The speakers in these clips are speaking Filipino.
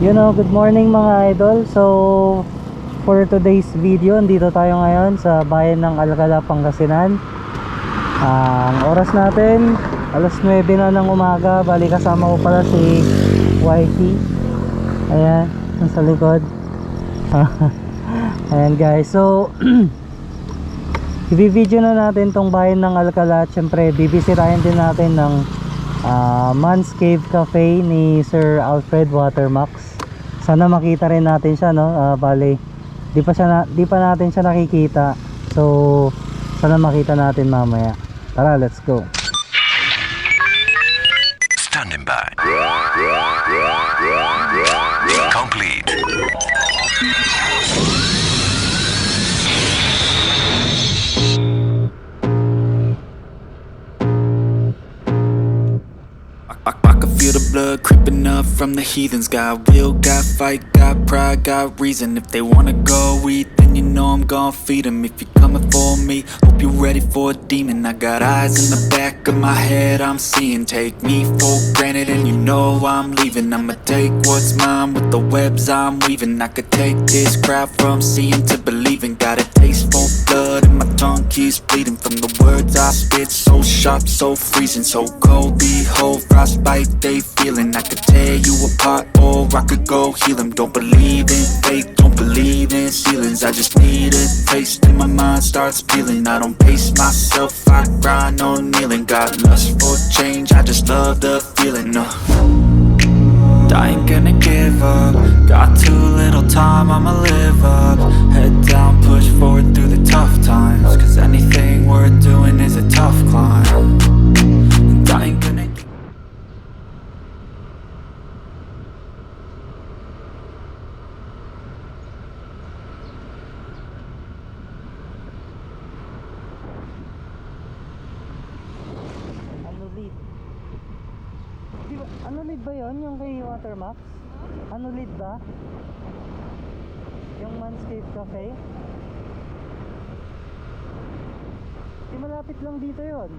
Good morning mga idol. So, for today's video, dito tayo ngayon sa bayan ng Alcala, Pangasinan. Ang oras natin, alas 9 na ng umaga. Bali kasama ko pala si Wifey. Ayan, sa likod. Ayan guys, so i-video na natin tong bayan ng Alcala. Siyempre, bibisitahin din natin ng Man's Cave Cafe ni Sir Alfred Watermax. Sana makita rin natin siya, no? Bali, di pa natin siya nakikita. So, sana makita natin mamaya. Tara, let's go. Standing by. Complete. I can feel the blood creeping up from the heathens. Got will, got fight, got pride, got reason. If they wanna go eat, then you know I'm gon' feed them. If you're coming for me, hope you're ready for a demon. I got eyes in the back of my head, I'm seeing. Take me for granted and you know I'm leaving. I'ma take what's mine with the webs I'm weaving. I could take this crowd from seeing to believing. Got a taste for blood and my tongue keeps bleeding. From the words I spit, so sharp, so freezing. So cold, behold, frostbite they feeling. I could tear you apart or I could go heal them. Don't believe in fate, don't believe in ceilings. I just need a taste and my mind starts peeling. I don't pace myself, I grind on kneeling. Got lust for change, I just love the feeling. I ain't gonna give up. Got too little time, I'ma live up. Head down, push forward through the tough times. Cause anything worth doing is a tough climb. And I ain't gonna Ano lead ba yun? Yung kay Watermax? Ano lead ba? Yung Man's Cave Cafe? Di malapit lang dito yun.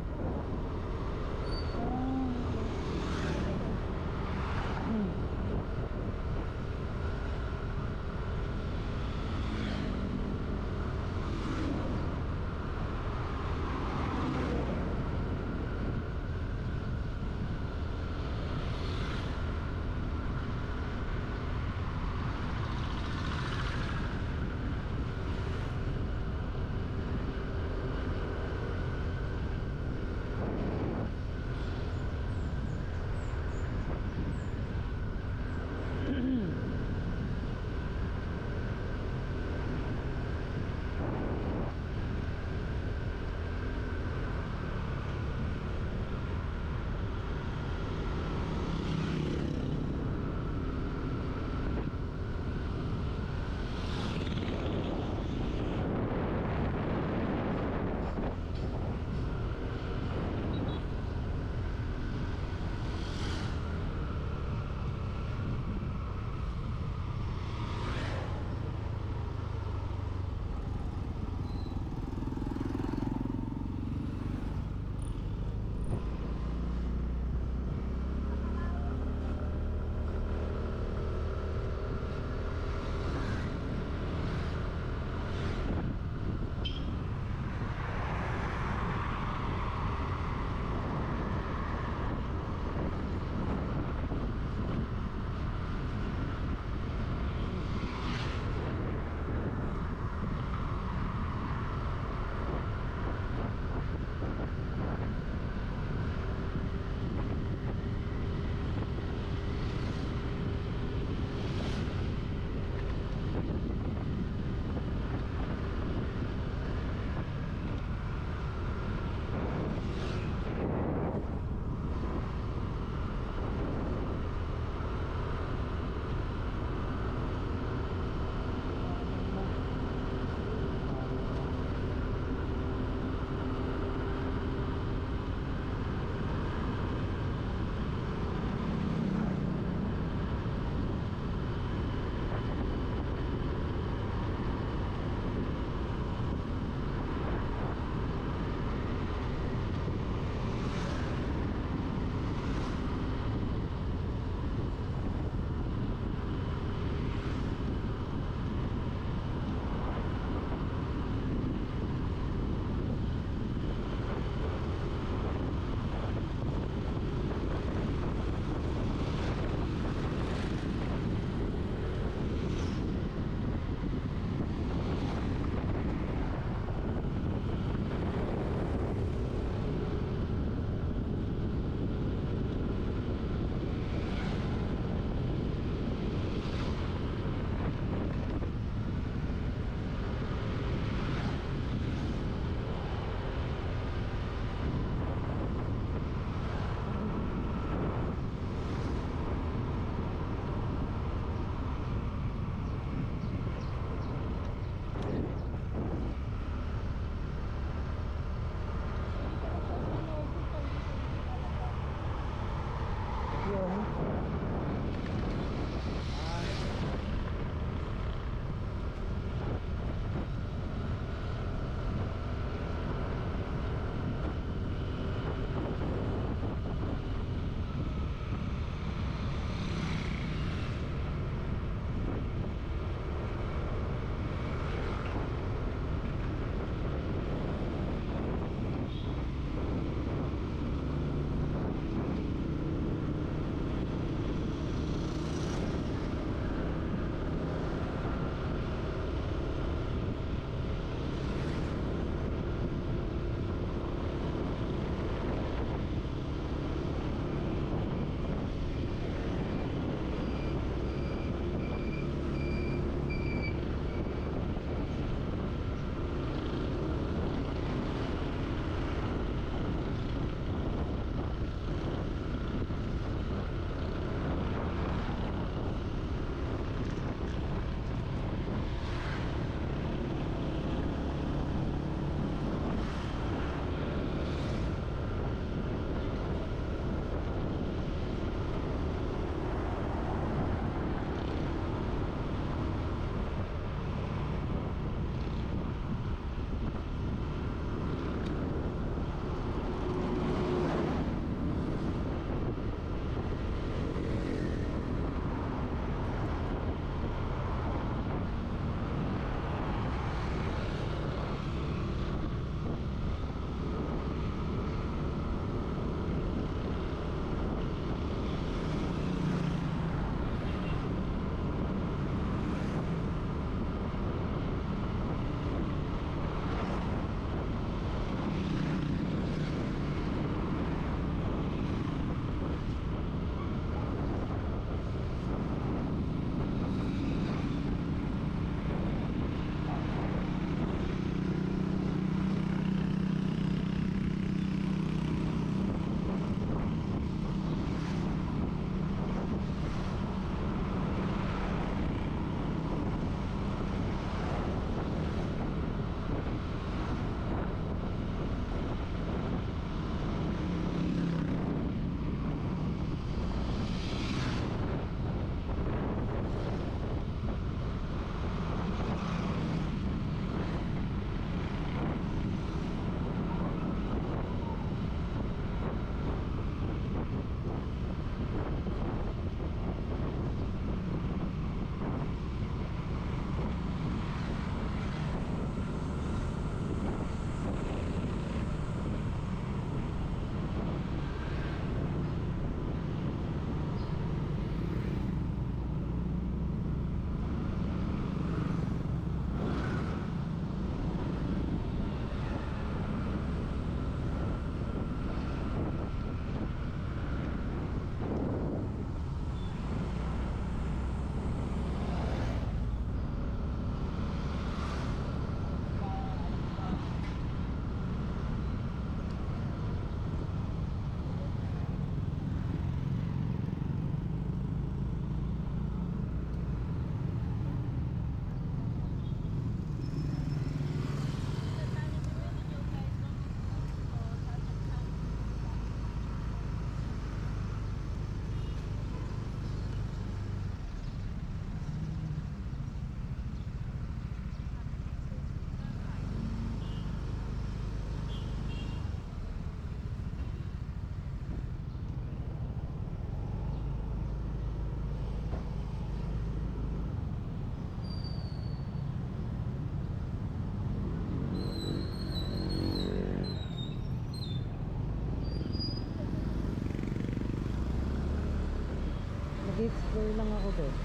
Nag-explore lang ako din.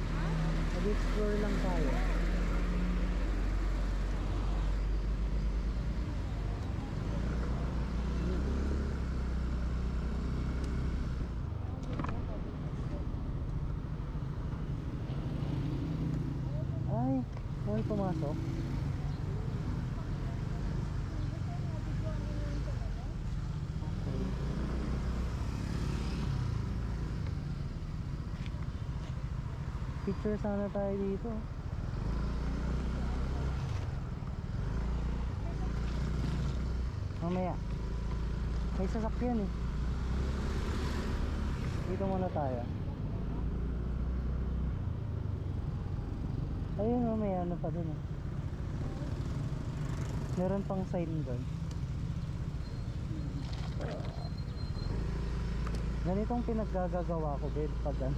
Nag-explore lang tayo. Ay, may pumasok. Okay. Picture sana tayo dito. Mamaya. May sasakyan eh. Dito muna tayo. Ayun, may ano pa dun eh. Meron pang sign doon. Ganitong pinaggagawa ko, babe, pag ano,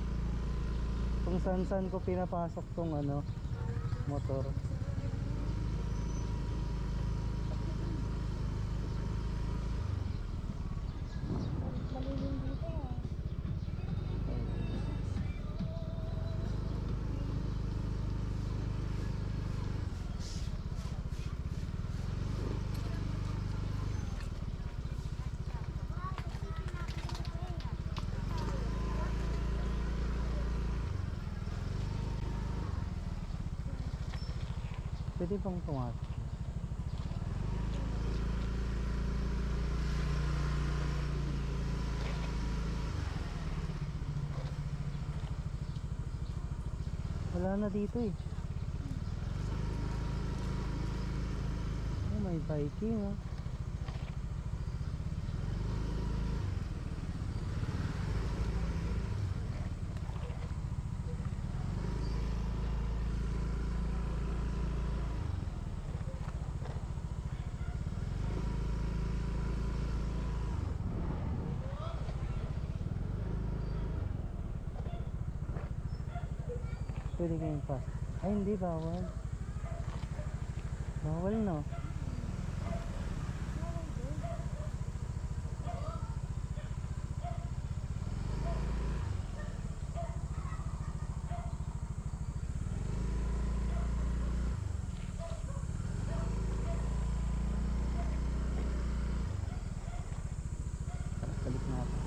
kung saan ko pinapasok tong ano, motor. Malilim dito ah. Pwede bang pumasok? Wala na dito eh. Oh, may biking oh. Pwede kayong pas. Ay, hindi, bawal. Bawal no. Balik natin.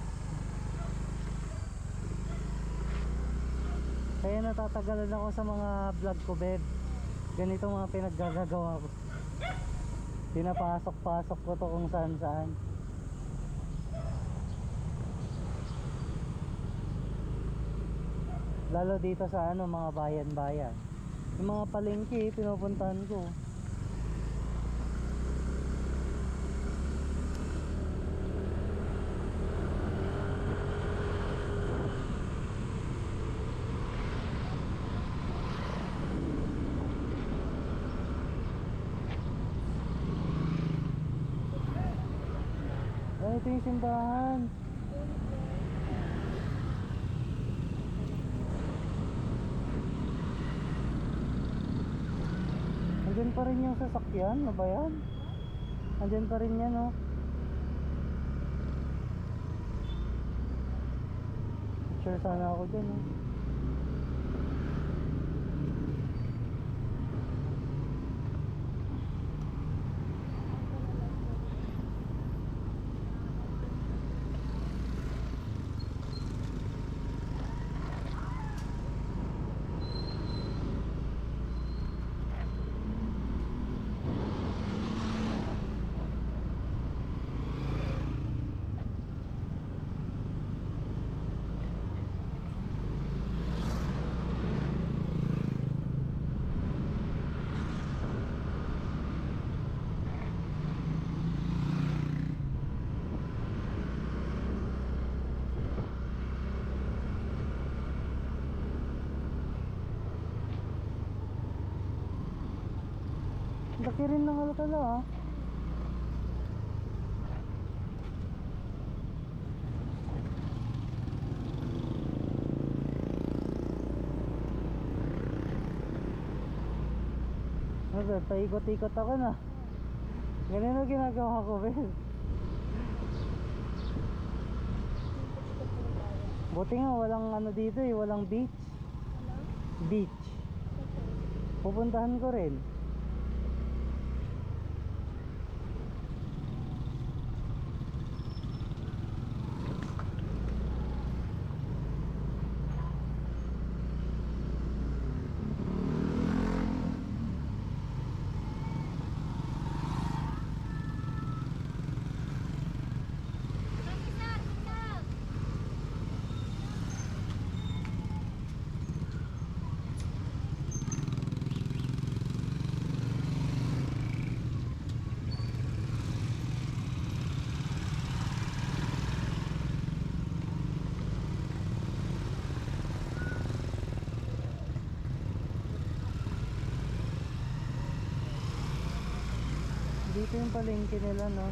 Kaya natatagalan ako sa mga vlog ko, babe. Ganito mga pinaggagawa ko. Pinapasok-pasok ko to kung saan-saan. Lalo dito sa ano, mga bayan-bayan. Yung mga palengke, pinupuntahan ko. Ay, ito yung simbahan. Andyan pa rin yung sasakyan, ano ba yan? Andyan pa rin yan, oh. Picture sana ako dyan, oh. Laki rin ng Alcala, ah. Ano, paikot-ikot ako na. Ganun ang ginagawa ko, Ben. Buti nga walang ano dito eh, walang beach. Wala? Beach. Pupuntahan ko rin. Dito yung palengke nila, no?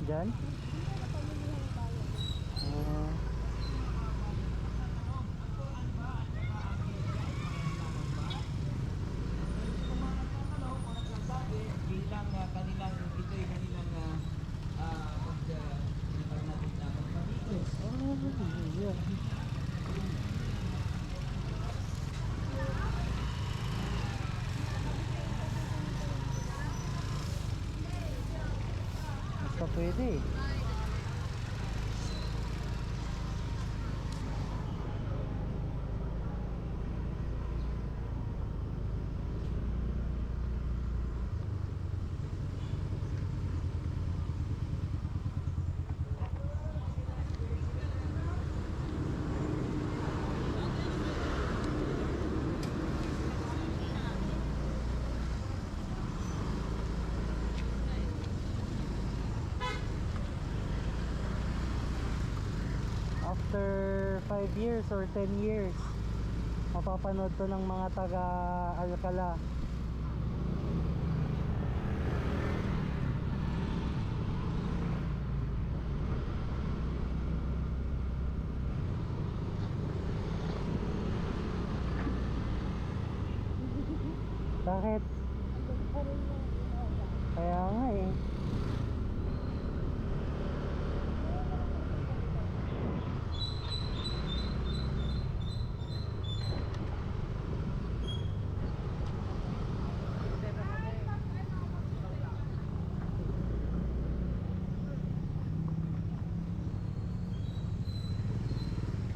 Diyan? Ah. bilang kanilang ito ay kanilang natin na pagpapalitos. Yeah. Basta pwede eh. After 5 years or 10 years, mapapanood to ng mga taga Alcala. Bakit? Kaya nga eh.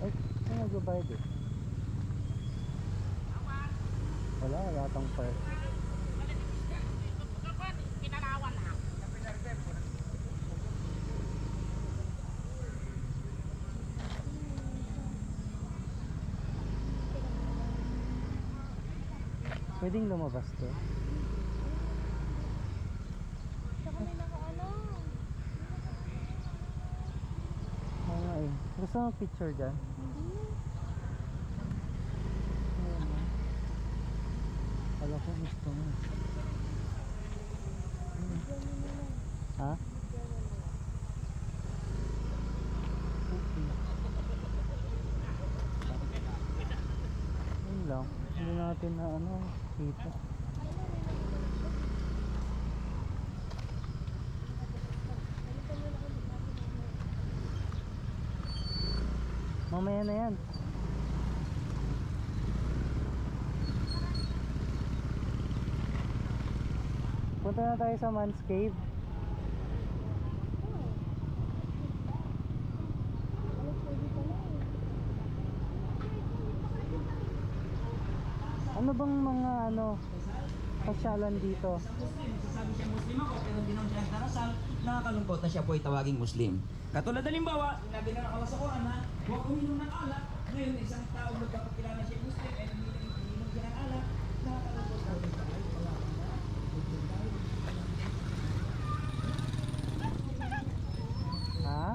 Ay, saan nagbabayad eh? Wala tang park. Pwedeng lumabas to. Sa kami nakaano. Oo nga eh. Gusto mo picture dyan? Hindi. Ayan na. Kala ko gusto mo. Ha? Okay. Yun lang. Hindi natin na ano, kita. Mamaya na yan. Punta na tayo sa Man's Cave. Ano bang mga ano pasyalan dito? Muslim, sasabi siya Muslim ako, pero hindi naman siya nagdarasal, nakakalungkot na siya po ay tawaging Muslim. Katulad halimbawa, sinabi na nakawa sa Quran na huwag uminom ng alak. Ngayon, isang tao magpapakilala siya Muslim, ay uminom siya ng alak, nakakalungkot na rin siya. Ha?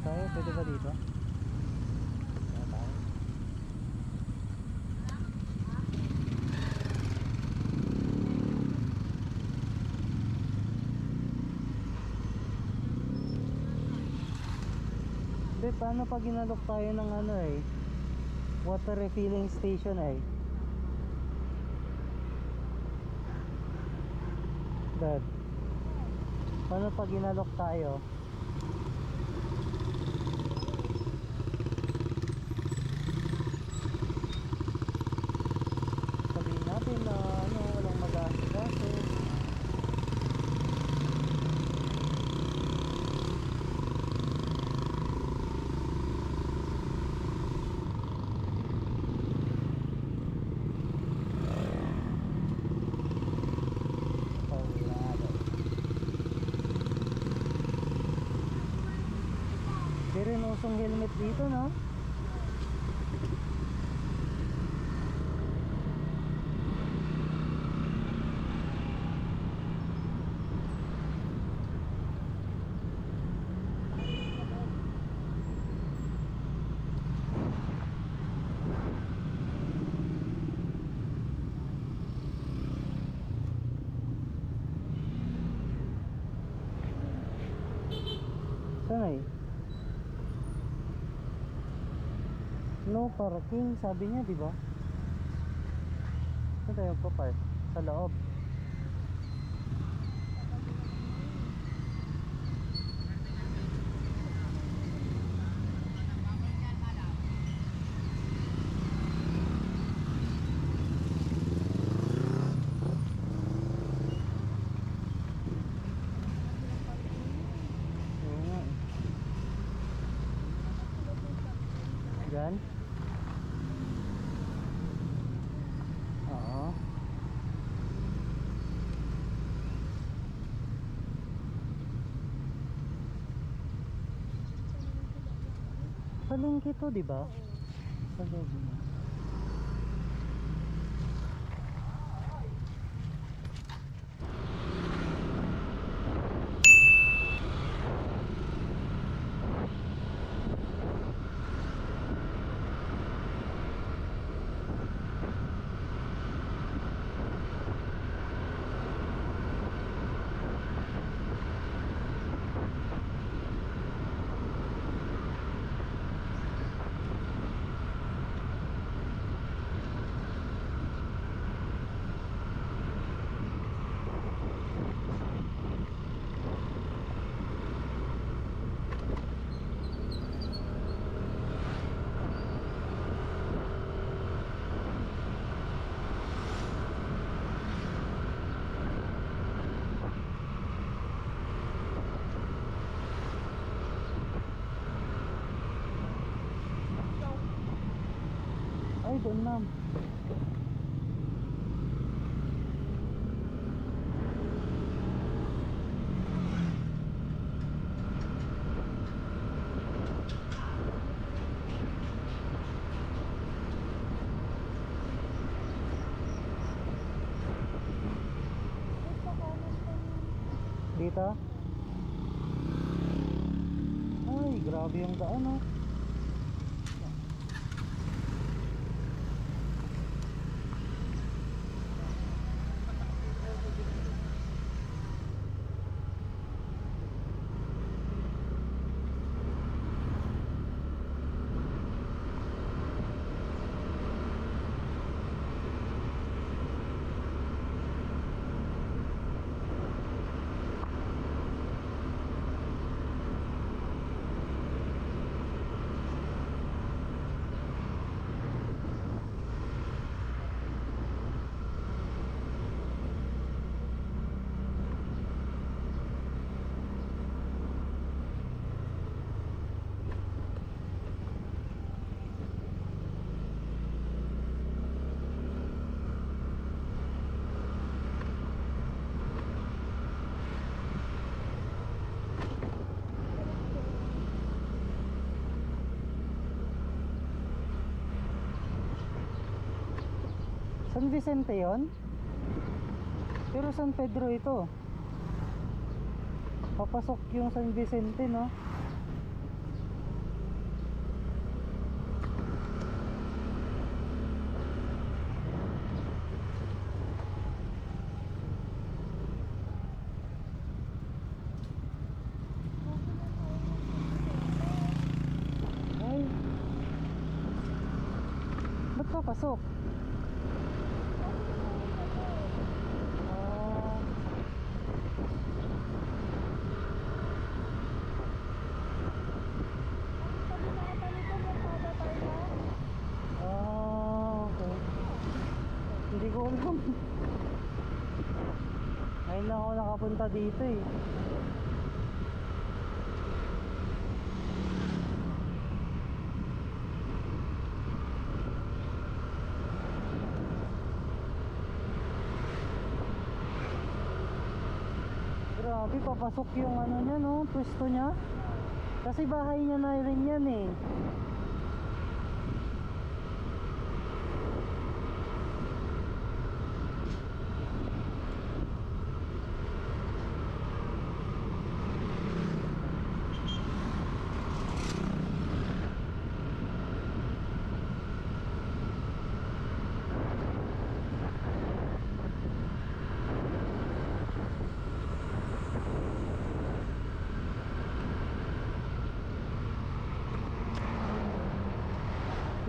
tayo? Pwede ba dito? Ano tayo? Hindi, paano pag inalok tayo ng ano water refilling station Dad, paano pag inalok tayo? Sabihin natin na walang mag-aasikaso. Di rin usong helmet dito, no? Saan no parking, sabi niya, di ba? Saan tayo pa-park? Sa loob. Oo nga. Diyan? Oo. Palengke to, di ba? Sa loob mo. Ay, doon ma'am. Dito? Ay, grabe yung daan, oh. San Vicente yon? Pero San Pedro ito. Papasok yung San Vicente, no? papasok? Ah. Okay. Hindi ko alam. Ngayon lang ako nakapunta dito eh. Grabe, papasok yung ano niya, no? Pwesto niya. Kasi bahay niya na rin yan eh.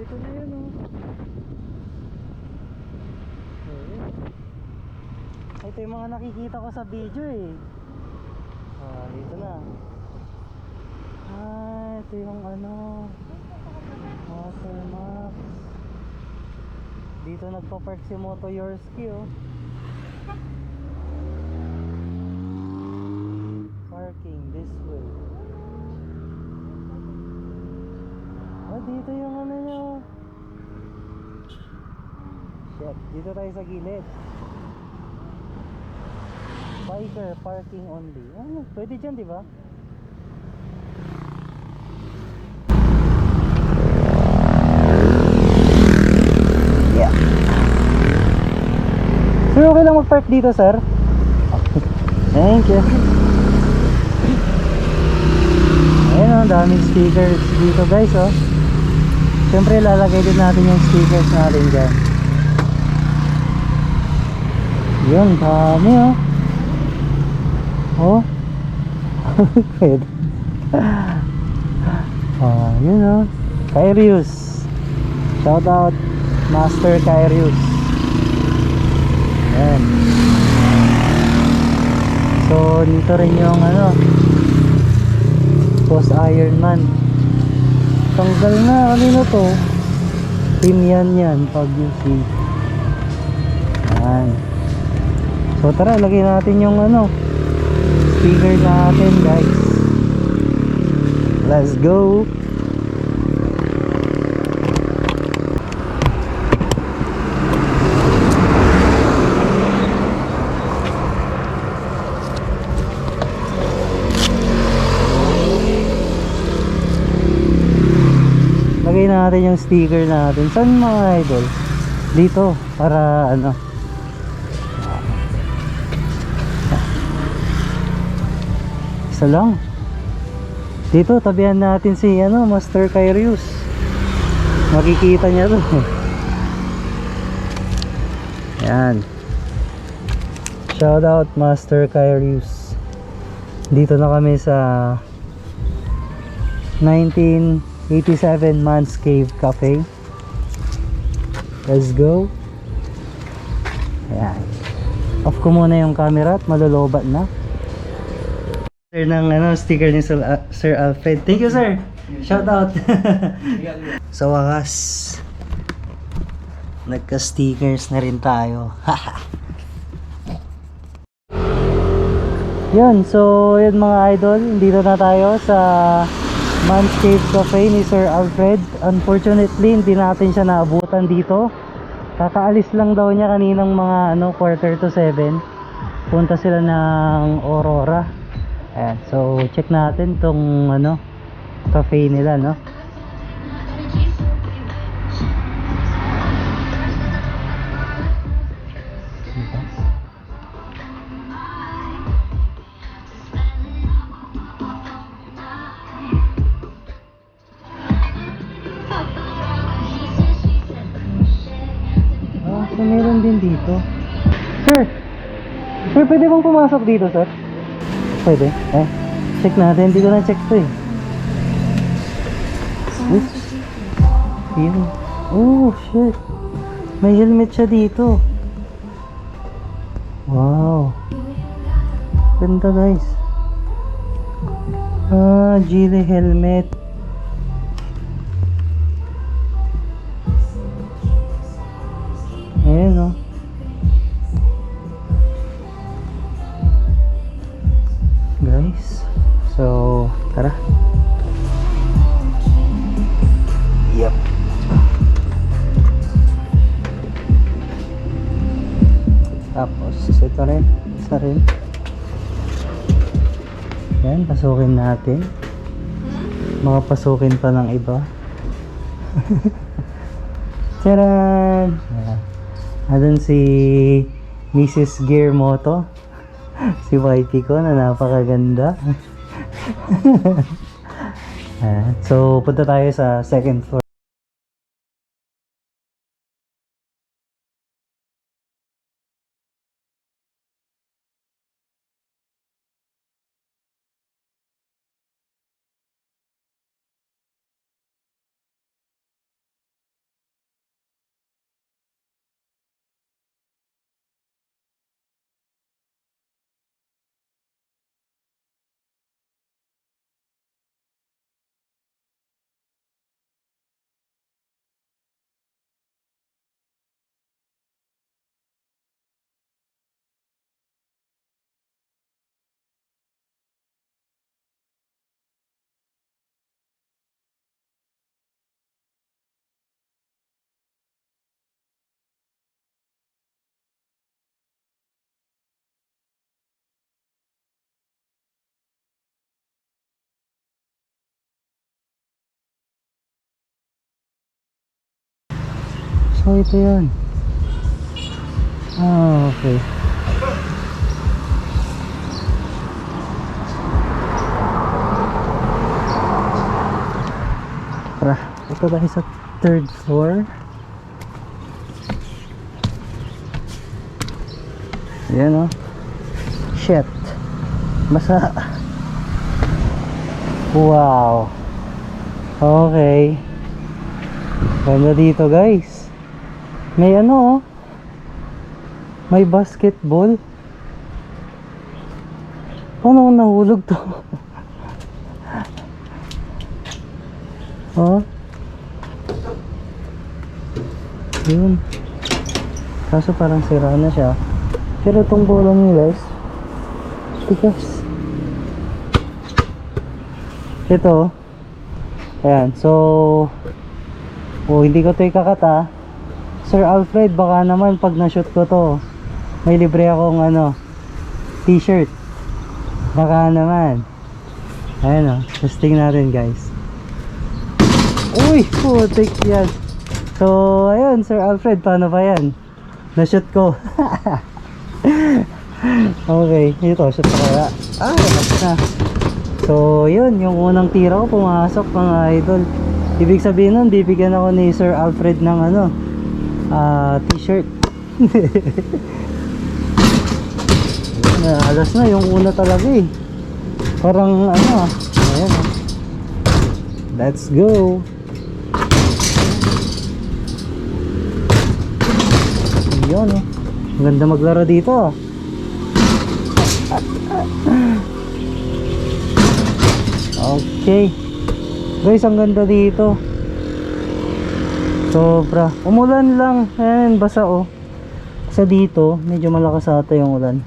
Dito na yun, oh. Okay. Ito yung mga nakikita ko sa video eh. Ah, dito na. Ah, ito yung ano, Watermax. Dito nagpa-park si Moto Yorski, oh. Parking this way. Oh, dito yung ano nyo. Shit, dito tayo sa gilid. Biker parking only. Ano, pwede dyan, di ba? Yeah. Sir, okay lang mag-park dito, sir? Thank you. Ayun, ang daming stickers dito, guys, oh. Siyempre lalagay din natin yung stickers natin dyan. Yun, dami, oh. Oh. Pwede. Yun, oh. Kyrius. Shout out Master Kyrius. Yan. So dito rin yung ano, Boss Ironman. Tanggal na, kanino to? Team yan pag UC. Yan. So tara, lagay natin yung ano, speaker natin, guys. Let's go. Lagay natin yung sticker natin. Saan mga idol? Dito, para ano, isa lang. Dito, tabihan natin si ano, Master Kyrius. Makikita niya to. Yan. Shout out Master Kyrius. Dito na kami sa 1987 Man's Cave Cafe. Let's go. Ayan. Off ko muna yung camera at malolobat na. Sir ng ano, sticker ni Sir Alfred. Thank you, sir. Shout out. Sa wakas, nagka-stickers na rin tayo. Yun, so yun mga idol, dito na tayo sa Man's Cave Cafe ni Sir Alfred. Unfortunately, hindi natin siya naabutan dito. Kakaalis lang daw niya kaninang mga ano, 6:45. Punta sila ng Aurora. Ayan, so check natin tong ano, cafe nila, no? So meron din dito. Sir, pwede bang pumasok dito, sir? Pwede? Check natin. Hindi ko na check to eh. Oops. Yun. Oh, shit. May helmet siya dito. Wow. Ganda guys. Geely helmet. Ayan oh. Guys. So, tara. Yep. Tapos, ito rin. Isa rin. Yan, pasukin natin. Makapasukin pa ng iba. Tcharan! Adun si Mrs. Gear Moto. Si YP ko na napakaganda. So, punta tayo sa second floor. So, ito yun. Okay. Tara, ito tayo sa third floor. Yan oh. Shit. Basa. Wow. Okay. Ganda dito guys. May ano oh. May basketball. Paano kung nahulog to? Oh. Yun. Kaso parang sira na siya. Pero itong bola nila is tigas. Ito. Ayan. So hindi ko ito ikakata. Sir Alfred, baka naman pag na-shoot ko to, may libre akong ano, t-shirt. Baka naman. Ayan o, testing natin guys. Uy, putik yan. So, ayun, Sir Alfred, paano ba yan? Na-shoot ko. Okay, ito, shoot ko kaya. Labas na. So, yun, yung unang tira ko pumasok mga idol. Ibig sabihin nun, bibigyan ako ni Sir Alfred ng ano, t-shirt. Alas na yung una talaga eh. Parang ano, ayan. Let's go. Yun eh. Ang ganda maglaro dito. Okay. Guys, ang ganda dito. Sobra. Umulan lang. Ayan, basa oh. Sa dito, medyo malakas ata yung ulan.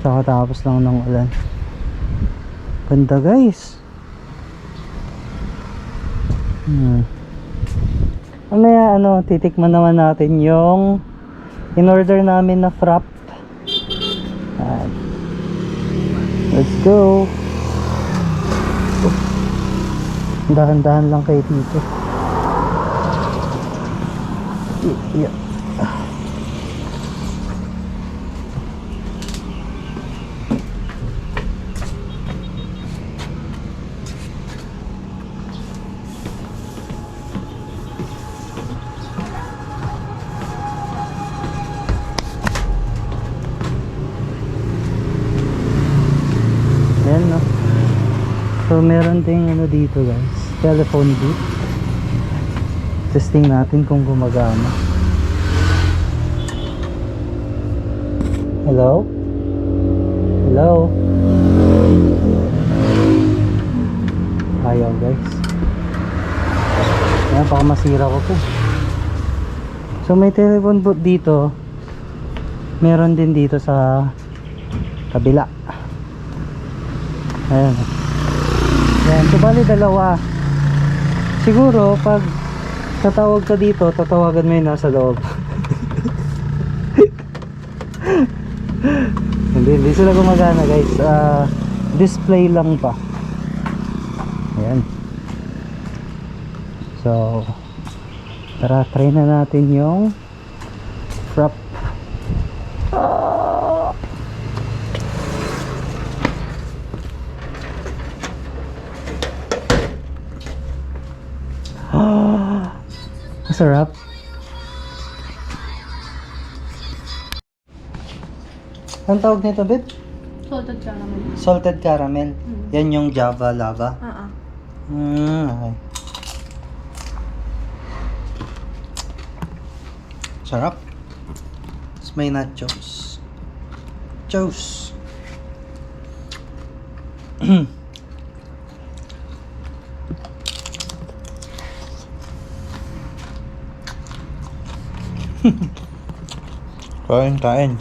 Kakatapos lang ng ulan. Ganda guys. Ano, titikman naman natin yung in-order namin na frap. Let's go. Dahan-dahan lang kayo dito. Yeah. Ayan no. So meron ding ano dito guys, telephone booth. Testing natin kung gumagana. Hello? Hello? Ayaw guys. Ayan, baka masira ko to. So may telephone booth dito. Meron din dito sa kabila. Ayan. Ayan, so bali dalawa. Siguro pag tatawag ka dito, tatawagan mo yung nasa loob. hindi sila gumagana guys. Display lang pa. Ayan. So tara, try na natin yung frap. Masarap. Ang tawag nito, babe? Salted caramel. Salted caramel. Yan yung Java lava. Okay. Sarap. Tapos may nachos. Nachos. Kain.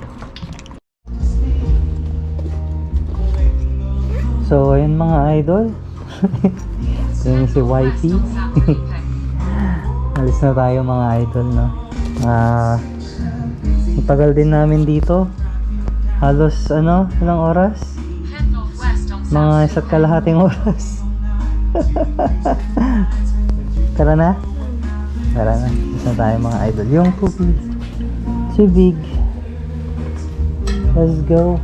So, ayun mga idol. Yun si Wifey. Alis na tayo mga idol, no? Matagal din namin dito. Halos, ilang oras? Mga isa't kalahating oras. Tara na? Alis na tayo mga idol. Yung tubig. Si Big. Let's go.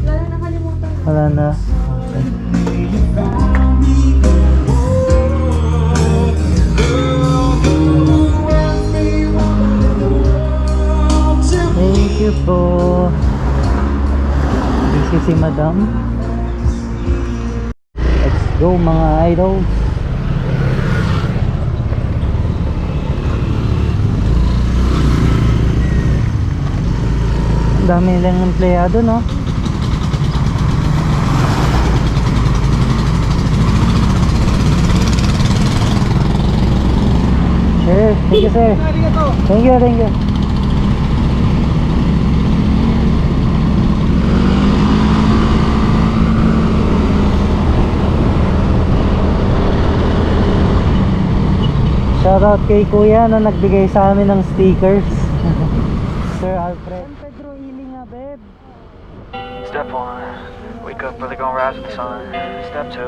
Wala na, nakalimutan na. Wala na. Thank you po. Busy si Madam. Let's go mga idols. Ang dami nilang empleyado, no? Sir, thank you sir. Thank you. Shoutout kay Kuya na nagbigay sa amin ng stickers. Sir Alfred. San Pedro Ilinga, babe. Step 1, wake up early, gonna rise with the sun. Step 2,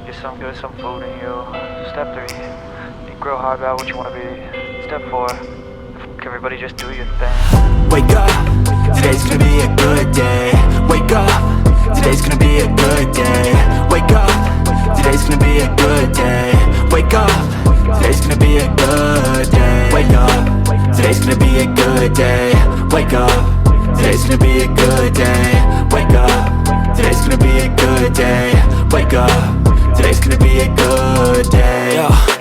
get some good, some food in you. Step 3, think real hard about what you wanna be. Step 4, everybody just do your thing. Wake up, today's gonna be a good day. Wake up, today's gonna be a good day. Wake up, today's gonna be a good day. Wake up, today's gonna be a good day. Wake up, today's gonna be a good day. Wake up, today's gonna be a good day. Wake up, today's gonna be a good day. Wake up, today's gonna be a good day.